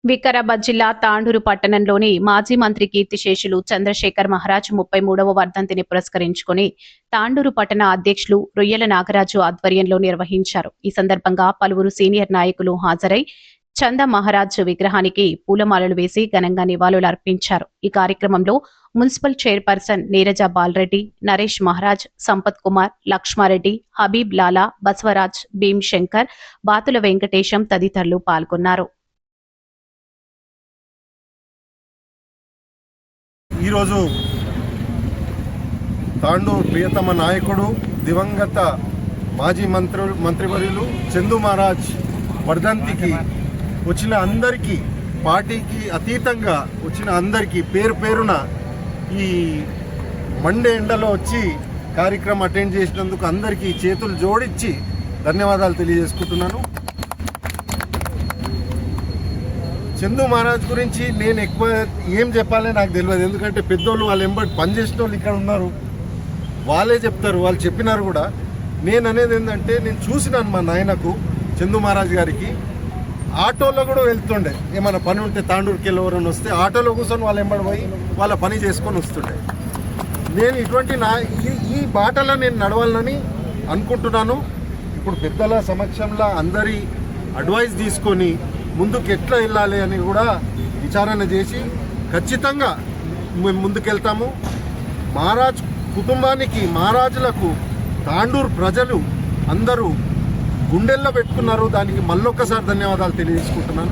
వికారాబాద్ జిల్లా తాండూరు పట్టణంలోని మాజీ మంత్రి కీర్తిశేషులు చంద్రశేఖర్ మహారాజ్ 33వ వర్ధంతిని పురస్కరించుకుని తాండూరు పట్టణ అధ్యక్షులు రొయ్యల నాగరాజు ఆధ్వర్యంలో నిర్వహించారు. ఈ సందర్భంగా పలువురు సీనియర్ నాయకులు హాజరై చంద మహారాజ్ విగ్రహానికి పూలమాలలు వేసి ఘనంగా నివాళులర్పించారు. ఈ కార్యక్రమంలో మున్సిపల్ చైర్పర్సన్ నీరజ బాలరెడ్డి, నరేష్ మహారాజ్, సంపత్ కుమార్, లక్ష్మారెడ్డి, హబీబ్ లాలా, బసవరాజ్, భీమ్ శంకర్, బాతుల వెంకటేశం తదితరులు పాల్గొన్నారు. ఈరోజు తాండూరు ప్రియతమ నాయకుడు దివంగత మాజీ మంత్రివర్యులు చందు మహారాజ్ వర్ధంతికి వచ్చిన అందరికీ, పార్టీకి అతీతంగా వచ్చిన అందరికీ పేరు పేరున ఈ మండే ఎండలో వచ్చి కార్యక్రమం అటెండ్ చేసినందుకు అందరికీ చేతులు జోడించి ధన్యవాదాలు తెలియజేసుకుంటున్నాను. చందు మహారాజ్ గురించి నేను ఎక్కువ ఏం చెప్పాలో నాకు తెలియదు. ఎందుకంటే పెద్దోళ్ళు వాళ్ళు ఎంబడి పనిచేసిన వాళ్ళు ఇక్కడ ఉన్నారు, వాళ్ళే చెప్తారు, వాళ్ళు చెప్పినారు కూడా. నేను అనేది ఏంటంటే, నేను చూసినాను మా నాయనకు చందు మహారాజ్ గారికి ఆటోలో కూడా వెళ్తుండే. ఏమైనా పని ఉంటే తాండూరుకి వెళ్ళవరని వస్తే ఆటోలో కూర్చొని వాళ్ళు ఎంబడి పోయి వాళ్ళ పని చేసుకొని వస్తుండే. నేను ఇటువంటి ఈ బాటలో నేను నడవాలని అనుకుంటున్నాను. ఇప్పుడు పెద్దల సమక్షంలో అందరి అడ్వైస్ తీసుకొని ముందుకు ఎట్లా వెళ్ళాలి అని కూడా విచారణ చేసి ఖచ్చితంగా మేము ముందుకెళ్తాము. మహారాజ్ కుటుంబానికి, మహారాజులకు తాండూరు ప్రజలు అందరూ గుండెల్లో పెట్టుకున్నారు. దానికి మళ్ళొక్కసారి ధన్యవాదాలు తెలియజేసుకుంటున్నాను.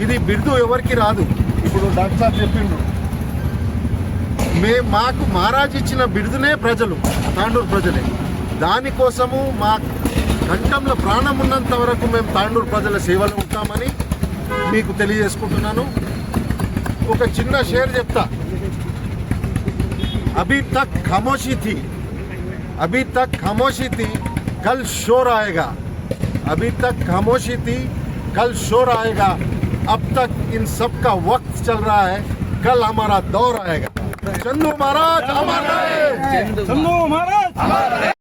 ఇది బిరుదు ఎవరికి రాదు. ఇప్పుడు డాక్టర్ సార్ చెప్పిండ్రు, మాకు మహారాజ్ ఇచ్చిన బిరుదునే ప్రజలు, తాండూరు ప్రజలే. దానికోసము మా కంఠంలో ప్రాణం ఉన్నంత వరకు మేము తాండూరు ప్రజల సేవలో ఉంటామని మీకు తెలియజేసుకుంటున్నాను. ఒక చిన్న షేర్ చెప్తా. అభీ తక్ ఖమోషీ థీ, అభీ తక్ ఖమోషీ థీ, కల్ షోర్ ఆయేగా. అభీ తక్ ఖమోషీ థీ, కల్ షోర్ ఆయేగా. अब तक इन सब का वक्त चल रहा है, कल हमारा दौर आएगा. चंदू महाराज हमारे, चंदू महाराज हमारे.